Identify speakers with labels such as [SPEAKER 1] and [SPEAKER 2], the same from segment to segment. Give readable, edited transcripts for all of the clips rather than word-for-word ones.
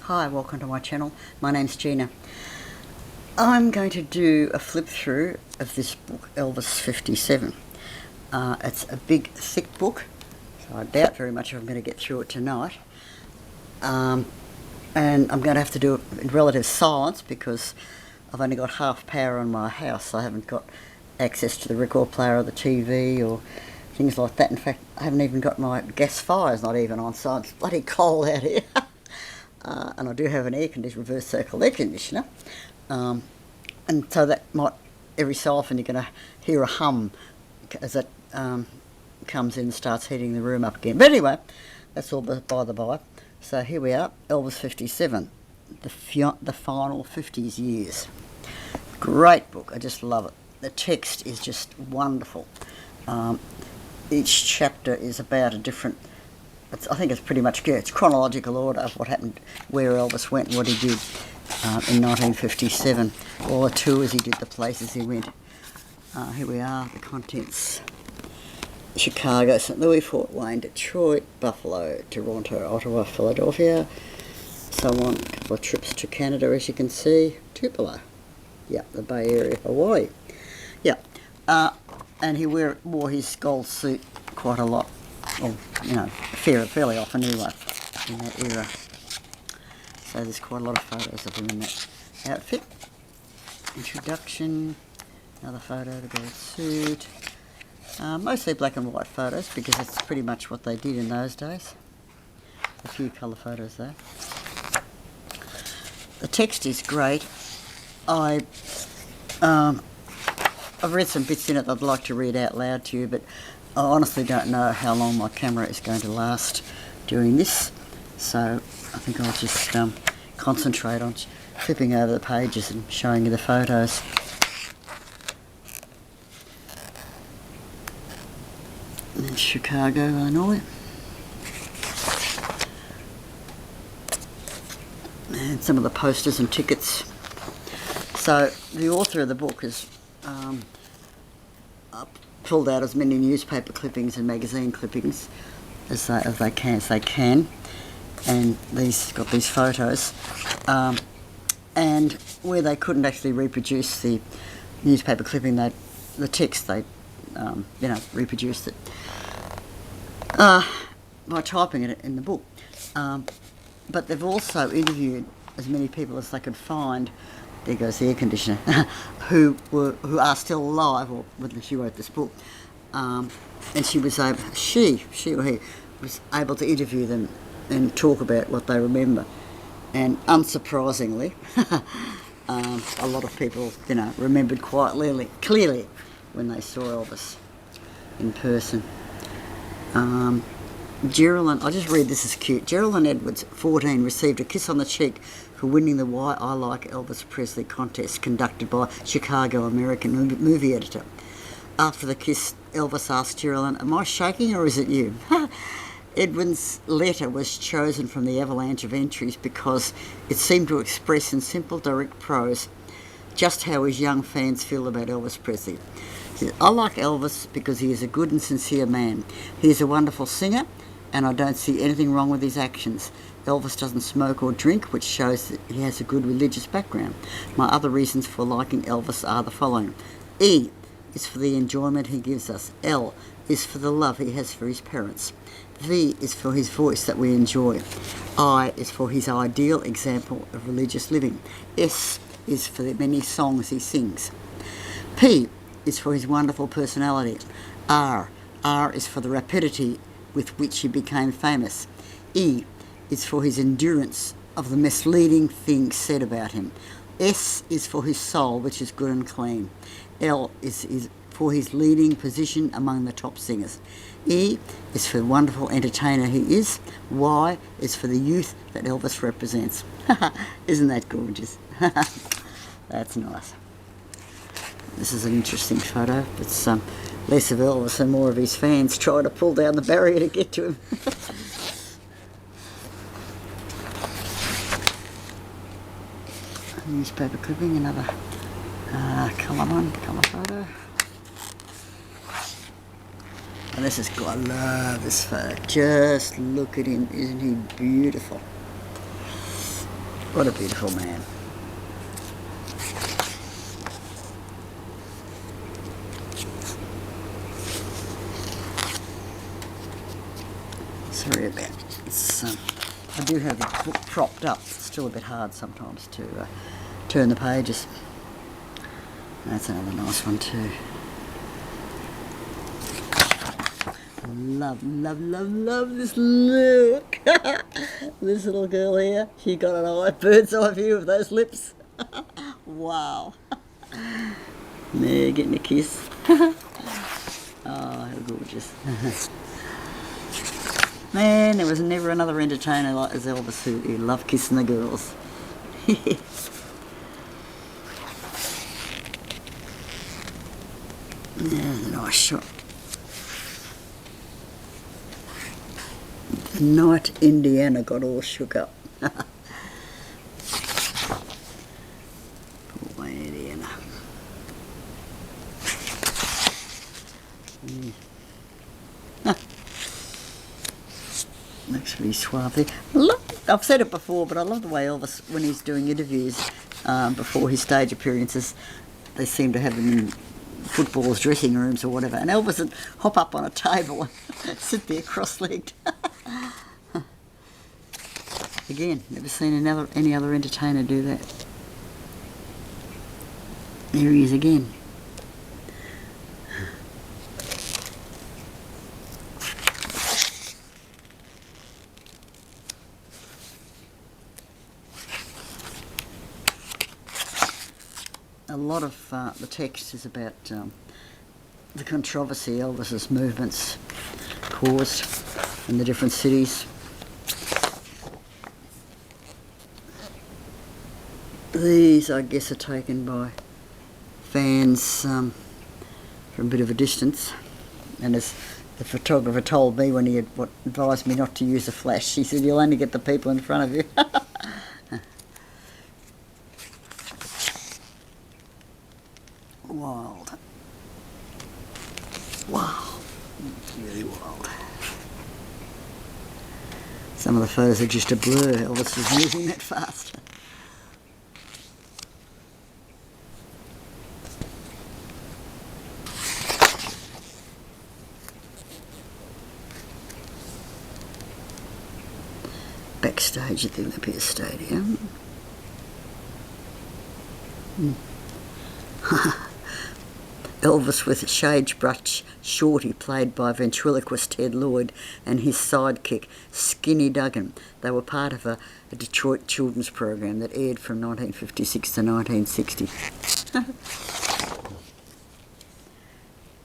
[SPEAKER 1] Hi, welcome to my channel. My name's Gina. I'm going to do a flip through of this book, Elvis 57. It's a big, thick book, so I doubt very much if I'm going to get through it tonight. And I'm going to have to do it in relative silence because I've only got half power on my house. I haven't got access to the record player or the TV or things like that. In fact, I haven't even got my gas fire's not even on, so it's bloody cold out here. And I do have an reverse circle air conditioner, and so that might, every so often you're going to hear a hum as it comes in and starts heating the room up again. But anyway, that's all by the by. So here we are, Elvis 57, the final 50s years. Great book, I just love it. The text is just wonderful. Each chapter is about a different, I think it's pretty much good. It's chronological order of what happened, where Elvis went, what he did in 1957, all the tours he did, the places he went. Here we are, the contents. Chicago, St. Louis, Fort Wayne, Detroit, Buffalo, Toronto, Ottawa, Philadelphia, so on. A couple of trips to Canada, as you can see. Tupelo, yeah, the Bay Area, Hawaii. Yeah, and he wore his gold suit quite a lot. Well, you know, fairly often anyway, in that era. So there's quite a lot of photos of him in that outfit. Introduction, another photo of the gold suit. Mostly black and white photos because that's pretty much what they did in those days. A few colour photos though. The text is great. I've read some bits in it that I'd like to read out loud to you, but I honestly don't know how long my camera is going to last doing this, so I think I'll just concentrate on flipping over the pages and showing you the photos. And then Chicago, Illinois. And some of the posters and tickets. So the author of the book has pulled out as many newspaper clippings and magazine clippings as they can, and got these photos, and where they couldn't actually reproduce the newspaper clipping, the text they reproduced it by typing it in the book. But they've also interviewed as many people as they could find. There goes the air conditioner. who are still alive, or when she wrote this book, and she was able, she or he was able to interview them and talk about what they remember. And unsurprisingly, a lot of people, remembered quite clearly when they saw Elvis in person. Geraldine, I'll just read this as cute. Geraldine Edwards, 14, received a kiss on the cheek for winning the Why I Like Elvis Presley contest conducted by Chicago American movie editor. After the kiss, Elvis asked Geraldine, "Am I shaking or is it you?" Edwards' letter was chosen from the avalanche of entries because it seemed to express in simple, direct prose just how his young fans feel about Elvis Presley. He said, "I like Elvis because he is a good and sincere man. He is a wonderful singer, and I don't see anything wrong with his actions. Elvis doesn't smoke or drink, which shows that he has a good religious background. My other reasons for liking Elvis are the following. E is for the enjoyment he gives us. L is for the love he has for his parents. V is for his voice that we enjoy. I is for his ideal example of religious living. S is for the many songs he sings. P is for his wonderful personality. R is for the rapidity with which he became famous. E is for his endurance of the misleading things said about him. S is for his soul, which is good and clean. L is for his leading position among the top singers. E is for the wonderful entertainer he is. Y is for the youth that Elvis represents." Isn't that gorgeous? That's nice. This is an interesting photo. It's less of Elvis and more of his fans trying to pull down the barrier to get to him. Newspaper clipping, another colour photo. And this is, I love this photo. Just look at him, isn't he beautiful? What a beautiful man. Sorry about this. I do have the book propped up. It's still a bit hard sometimes to turn the pages. That's another nice one too. Love, love, love, love this look. This little girl here, she got an bird's eye view of those lips. Wow. There, getting a kiss. Oh, how gorgeous. Man, there was never another entertainer like as Elvis who loved kissing the girls. There's a nice shot. The night Indiana got all shook up. Poor Indiana. Looks pretty suave there. I've said it before, but I love the way Elvis, when he's doing interviews before his stage appearances, they seem to have him in footballers' dressing rooms or whatever, and Elvis would hop up on a table and sit there cross-legged. Again, never seen any other entertainer do that. There he is again. A lot of the text is about the controversy Elvis's movements caused in the different cities. These, I guess, are taken by fans from a bit of a distance, and as the photographer told me when he advised me not to use a flash, he said, "You'll only get the people in front of you." Wild. Wow. Really wild. Some of the photos are just a blur. Elvis was moving that fast. Backstage at the Olympia Stadium. Elvis with Sagebrush Shorty, played by ventriloquist Ted Lloyd, and his sidekick Skinny Duggan. They were part of a Detroit children's program that aired from 1956 to 1960.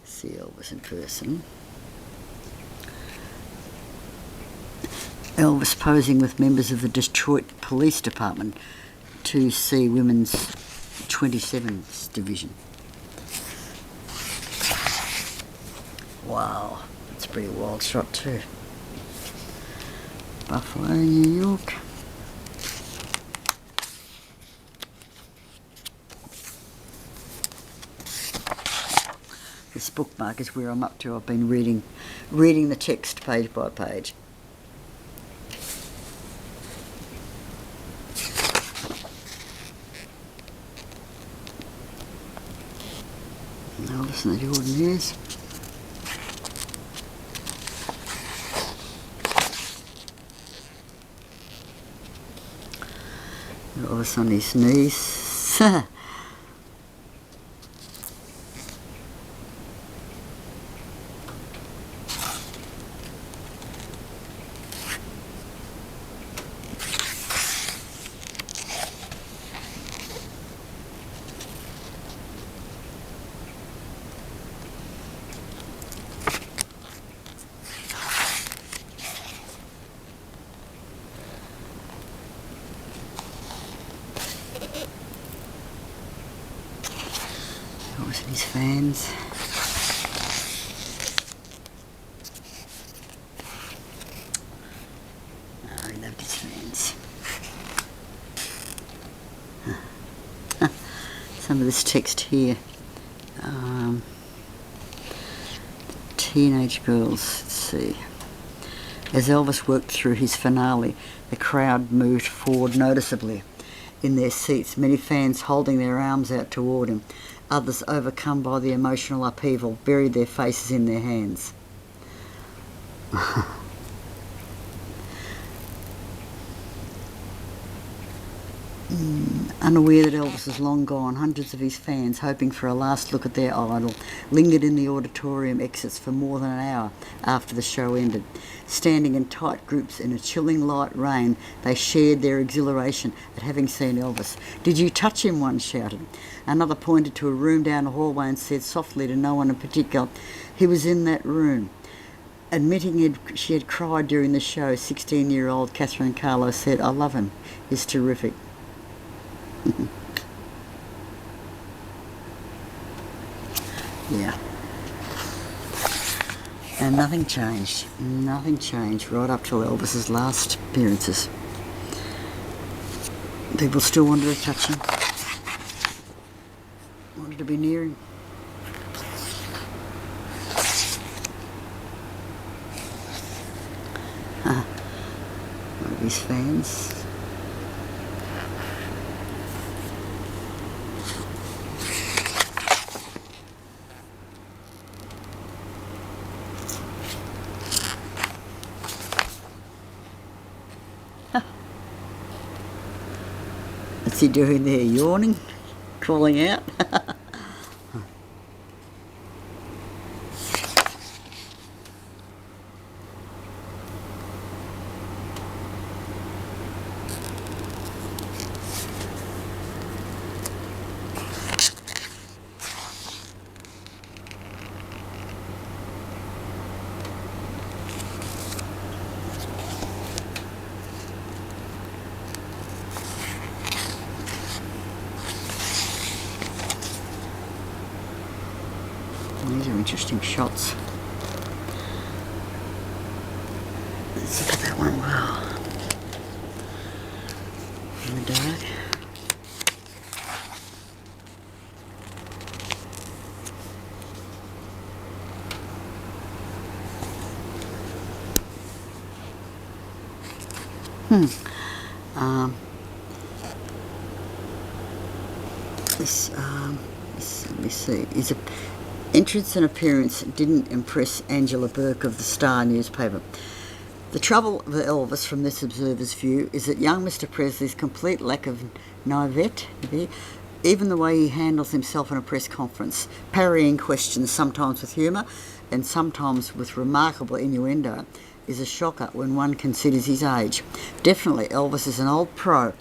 [SPEAKER 1] See Elvis in person. Elvis posing with members of the Detroit Police Department to see Women's 27th Division. Wow, that's a pretty wild shot too. Buffalo, New York. This bookmark is where I'm up to. I've been reading the text page by page. Elvis and the Jordanaires. Elvis on his knees. Elvis and his fans. Oh, he loved his fans. Some of this text here. Teenage girls, let's see. As Elvis worked through his finale, the crowd moved forward noticeably. in their seats, many fans holding their arms out toward him. Others, overcome by the emotional upheaval, buried their faces in their hands. Unaware that Elvis was long gone, hundreds of his fans, hoping for a last look at their idol, lingered in the auditorium exits for more than an hour after the show ended. Standing in tight groups in a chilling light rain, they shared their exhilaration at having seen Elvis. "Did you touch him?" one shouted. Another pointed to a room down the hallway and said softly to no one in particular, "He was in that room." Admitting she had cried during the show, 16-year-old Catherine Carlo said, "I love him. He's terrific." Yeah. And nothing changed. Nothing changed right up till Elvis's last appearances. People still wanted to touch him. Wanted to be near him. One of his fans. What's he doing there? Yawning? Calling out? These are interesting shots. Let's look at that one. Wow. In the dark. Let me see. His entrance and appearance didn't impress Angela Burke of the Star newspaper. The trouble with Elvis, from this observer's view, is that young Mr. Presley's complete lack of naivete, even the way he handles himself in a press conference, parrying questions sometimes with humour and sometimes with remarkable innuendo, is a shocker when one considers his age. Definitely Elvis is an old pro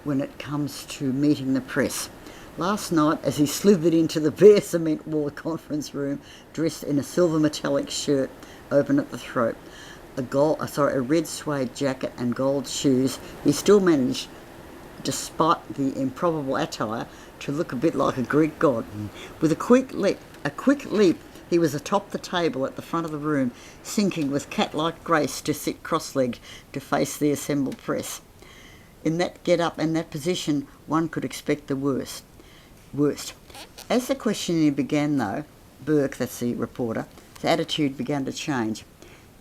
[SPEAKER 1] when it comes to meeting the press. Last night, as he slithered into the bare cement wall conference room, dressed in a silver metallic shirt open at the throat, a red suede jacket and gold shoes, he still managed, despite the improbable attire, to look a bit like a Greek god. With a quick leap, he was atop the table at the front of the room, sinking with cat-like grace to sit cross-legged to face the assembled press. In that get-up and that position, one could expect the worst. As the questioning began, though, Burke, that's the reporter, his attitude began to change.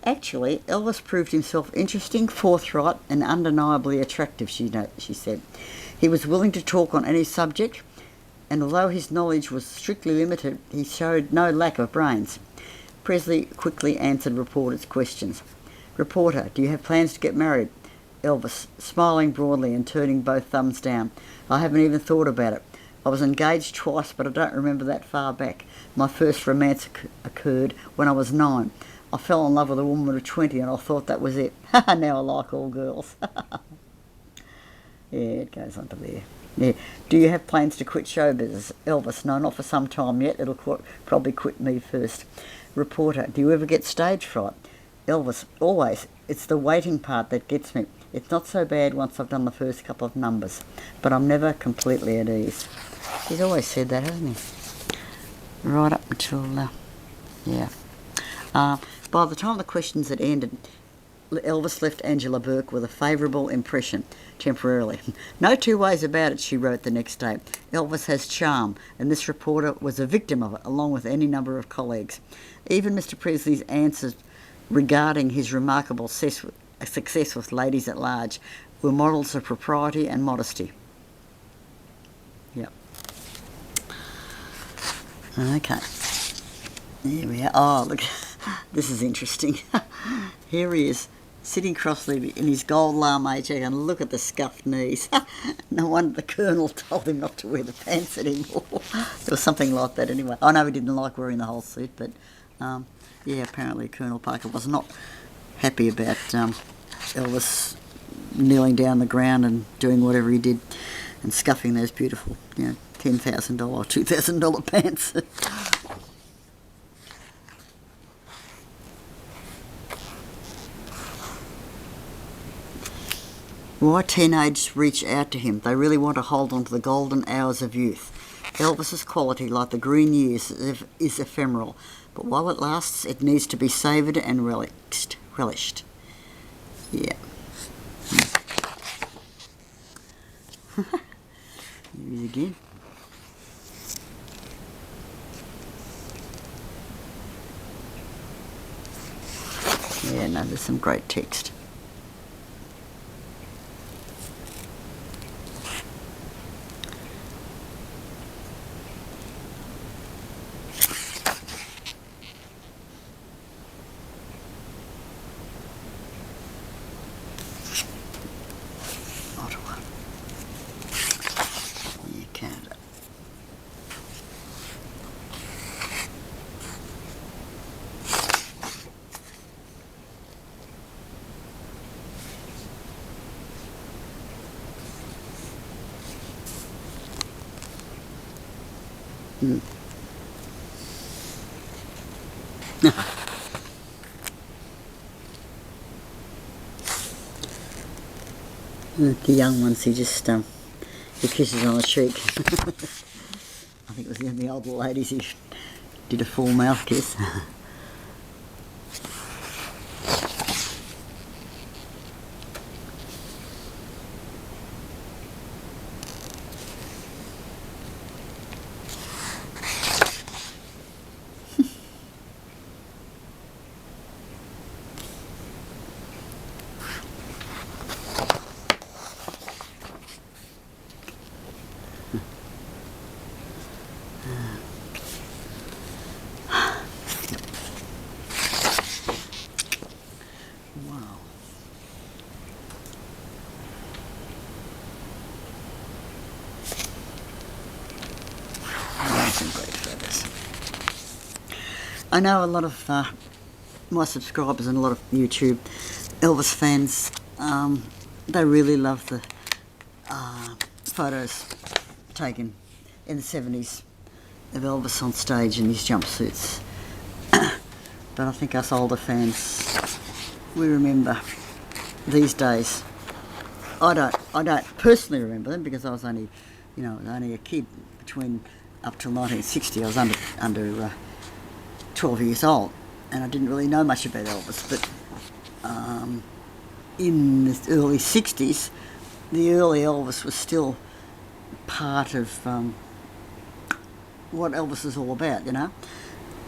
[SPEAKER 1] Actually, Elvis proved himself interesting, forthright, and undeniably attractive, she said. He was willing to talk on any subject, and although his knowledge was strictly limited, he showed no lack of brains. Presley quickly answered reporters' questions. "Reporter, do you have plans to get married?" Elvis, smiling broadly and turning both thumbs down. "I haven't even thought about it. I was engaged twice, but I don't remember that far back. My first romance occurred when I was 9. I fell in love with a woman of 20 and I thought that was it. Now I like all girls." Yeah, it goes on to there. Yeah. "Do you have plans to quit show business?" Elvis, "No, not for some time yet. It'll probably quit me first." Reporter, "Do you ever get stage fright?" Elvis, "Always. It's the waiting part that gets me. It's not so bad once I've done the first couple of numbers, but I'm never completely at ease." He's always said that, hasn't he? Right up until, by the time the questions had ended, Elvis left Angela Burke with a favourable impression, temporarily. "No two ways about it," she wrote the next day. "Elvis has charm, and this reporter was a victim of it, along with any number of colleagues." Even Mr. Presley's answers regarding his remarkable success with ladies at large were models of propriety and modesty. Yep. Okay. Here we are. Oh, look. This is interesting. Here he is, sitting cross-legged in his gold lame jacket, and look at the scuffed knees. No wonder the Colonel told him not to wear the pants anymore. It was something like that anyway. I know he didn't like wearing the whole suit, but yeah, apparently Colonel Parker was not happy about Elvis kneeling down the ground and doing whatever he did and scuffing those beautiful, $10,000, $2,000 pants. Why teenagers reach out to him. They really want to hold on to the golden hours of youth. Elvis's quality, like the green years, is ephemeral, but while it lasts, it needs to be savoured and relished. Yeah. Here he is again. Yeah, no, there's some great text. Ottawa. Yeah, Canada. The young ones, he just he kisses on the cheek. I think it was the older ladies he did a full mouth kiss. Wow. Some great photos. I know a lot of my subscribers and a lot of YouTube Elvis fans, they really love the photos taken in the 70s of Elvis on stage in his jumpsuits. But I think us older fans, we remember these days. I don't personally remember them because I was only, only a kid between up till 1960. I was under 12 years old, and I didn't really know much about Elvis. But in the early 60s, the early Elvis was still part of what Elvis is all about,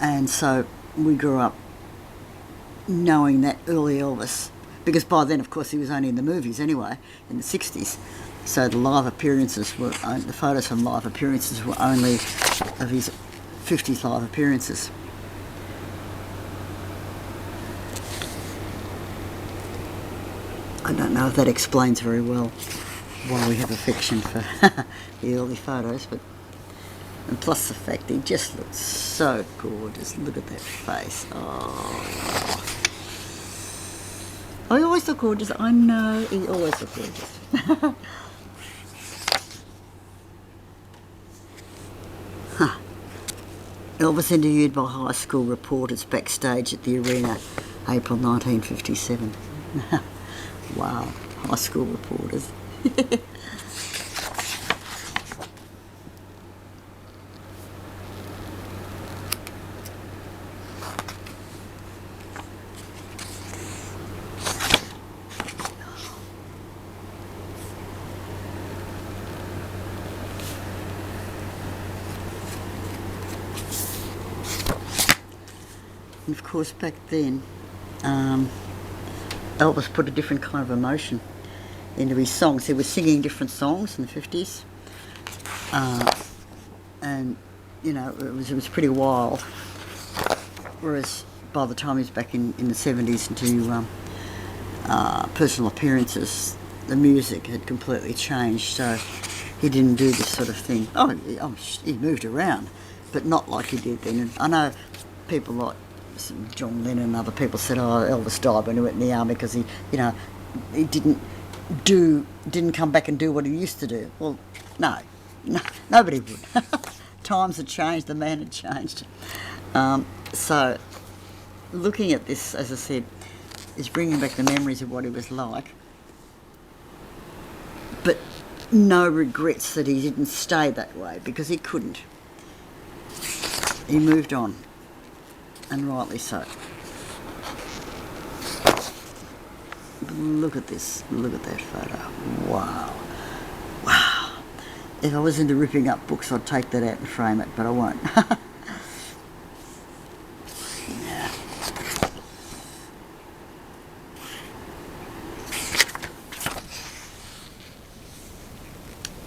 [SPEAKER 1] And so we grew up knowing that early Elvis, because by then, of course, he was only in the movies anyway, in the 60s. So the live appearances were, the photos from live appearances were only of his 50s live appearances. I don't know if that explains very well why we have affection for the early photos, and plus the fact he just looks so gorgeous. Look at that face. Oh, I always look gorgeous. I know, he always looks gorgeous. Elvis interviewed by high school reporters backstage at the arena, April 1957. Wow, high school reporters. And of course, back then, Elvis put a different kind of emotion into his songs. He was singing different songs in the 50s, And, you know, it was pretty wild. Whereas by the time he was back in the 70s into personal appearances, the music had completely changed, so he didn't do this sort of thing. He moved around, but not like he did then. And I know people like John Lennon and other people said, Elvis died when he went in the army because he didn't come back and do what he used to do. Well, no, nobody would. Times had changed, the man had changed. So looking at this, as I said, is bringing back the memories of what he was like, but no regrets that he didn't stay that way, because he couldn't. He moved on, and rightly so. Look at this, look at that photo. Wow. If I was into ripping up books, I'd take that out and frame it, but I won't. Yeah.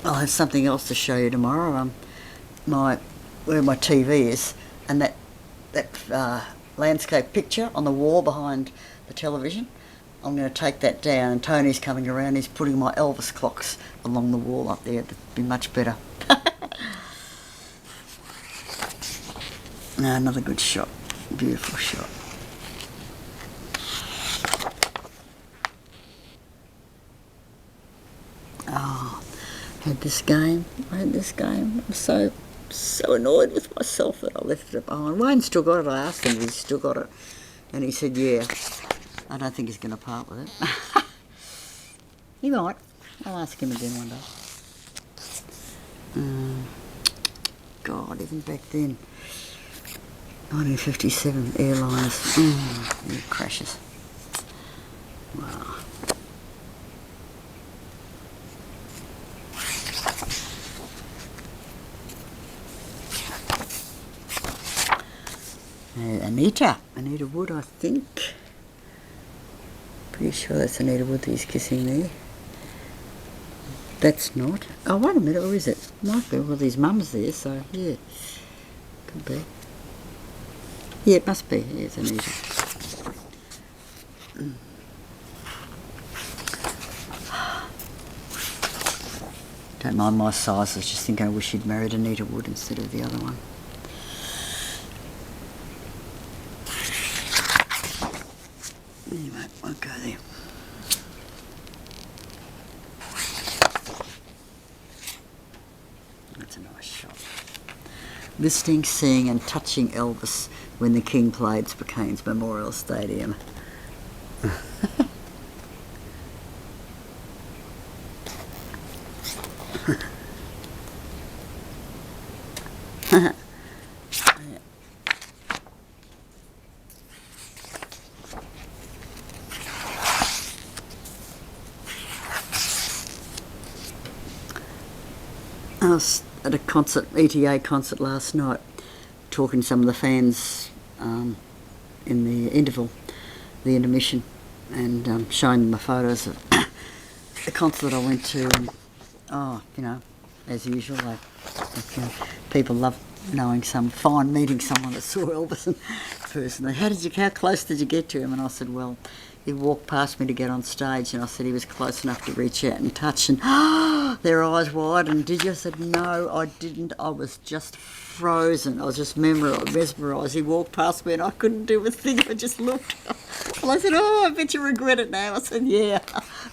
[SPEAKER 1] I'll have something else to show you tomorrow. Where my TV is, and that landscape picture on the wall behind the television, I'm going to take that down, and Tony's coming around, he's putting my Elvis clocks along the wall up there. That'd be much better. Another good shot. Beautiful shot. I had this game. I'm so annoyed with myself that I left it behind. Wayne's still got it. I asked him if he's still got it, and he said, yeah. I don't think he's going to part with it. He might. I'll ask him again one day. God, even back then, 1957 airliners, crashes. Wow. Anita Wood, I think. Pretty sure that's Anita Wood that he's kissing there. That's not. Oh, wait a minute, or is it? Might be. Well, his mum's there, so yeah. Could be. Yeah, it must be. Yeah, it's Anita. Don't mind my size, I was just thinking I wish he'd married Anita Wood instead of the other one. Anyway, won't go there. That's a nice shot. Listening, seeing and touching Elvis when the King played Spokane's Memorial Stadium. I was at a concert, ETA concert last night, talking to some of the fans in the interval, the intermission, and showing them the photos of the concert I went to. And, as usual, people love meeting someone that saw Elvis in person. How close did you get to him? And I said, well, he walked past me to get on stage, and I said he was close enough to reach out and touch, and their eyes wide. And did you? I said, no, I didn't. I was just frozen. I was just mesmerised. He walked past me and I couldn't do a thing. I just looked. Well, I said, I bet you regret it now. I said, yeah.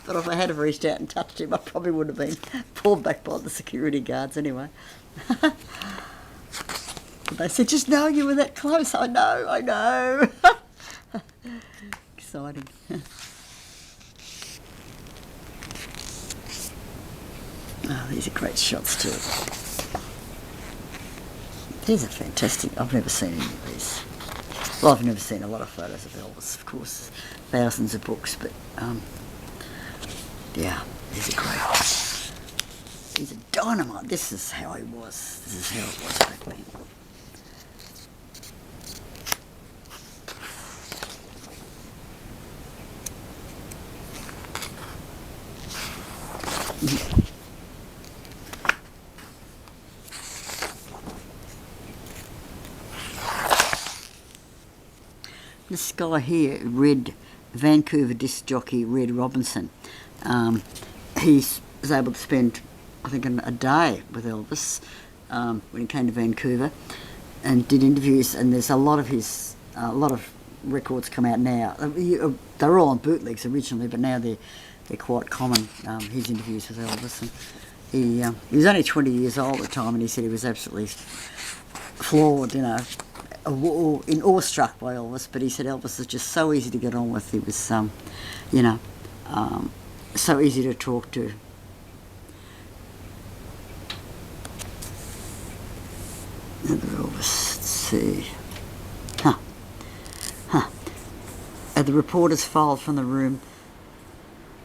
[SPEAKER 1] But if I had have reached out and touched him, I probably would have been pulled back by the security guards anyway. They said, just knowing you were that close. I know. Exciting. These are great shots too. These are fantastic. I've never seen any of these. Well, I've never seen a lot of photos of Elvis, of course. Thousands of books, but yeah, these are great. These are dynamite. This is how he was. This is how it was back then. this guy here, Vancouver disc jockey Red Robinson, he was able to spend, I think, a day with Elvis when he came to Vancouver, and did interviews. And there's a lot of records come out now. They were all on bootlegs originally, but now they're quite common. His interviews with Elvis, and he was only 20 years old at the time, and he said he was absolutely floored, awestruck by Elvis. But he said Elvis was just so easy to get on with. He was, so easy to talk to. Elvis, let's see. The reporters filed from the room.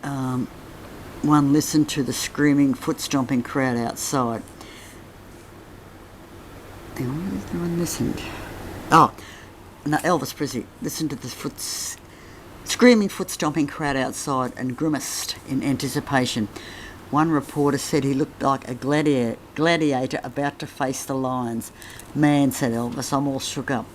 [SPEAKER 1] One listened to the screaming, foot-stomping crowd outside. Everyone listened. Oh, no, Elvis Presley listened to the screaming, foot-stomping crowd outside and grimaced in anticipation. One reporter said he looked like a gladiator about to face the lions. Man, said Elvis, I'm all shook up.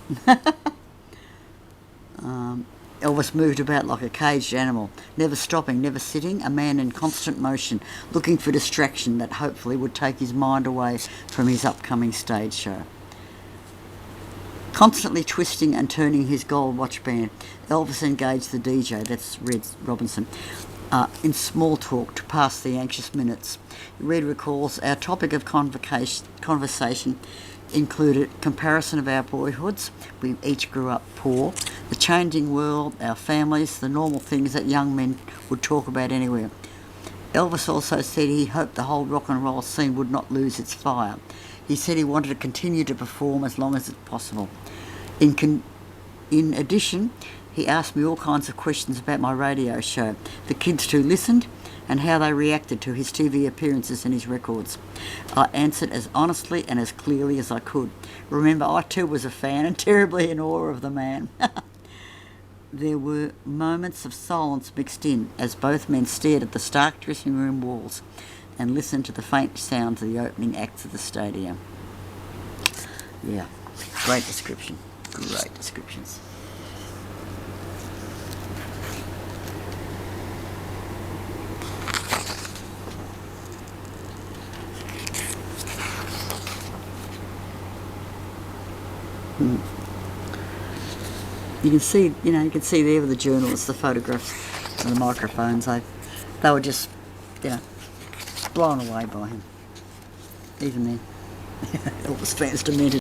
[SPEAKER 1] Elvis moved about like a caged animal, never stopping, never sitting, a man in constant motion, looking for distraction that hopefully would take his mind away from his upcoming stage show. Constantly twisting and turning his gold watch band, Elvis engaged the DJ, that's Red Robinson, in small talk to pass the anxious minutes. Red recalls, our topic of conversation included comparison of our boyhoods, we each grew up poor, the changing world, our families, the normal things that young men would talk about anywhere. Elvis also said he hoped the whole rock and roll scene would not lose its fire. He said he wanted to continue to perform as long as it's possible. In addition, he asked me all kinds of questions about my radio show, the kids who listened, and how they reacted to his TV appearances and his records. I answered as honestly and as clearly as I could. Remember, I too was a fan and terribly in awe of the man. There were moments of silence mixed in as both men stared at the stark dressing room walls and listened to the faint sounds of the opening acts of the stadium. Yeah, great description. Great descriptions. You can see, you can see there with the journalists, the photographs and the microphones. They were just, blown away by him. Even then, Elvis fans demented.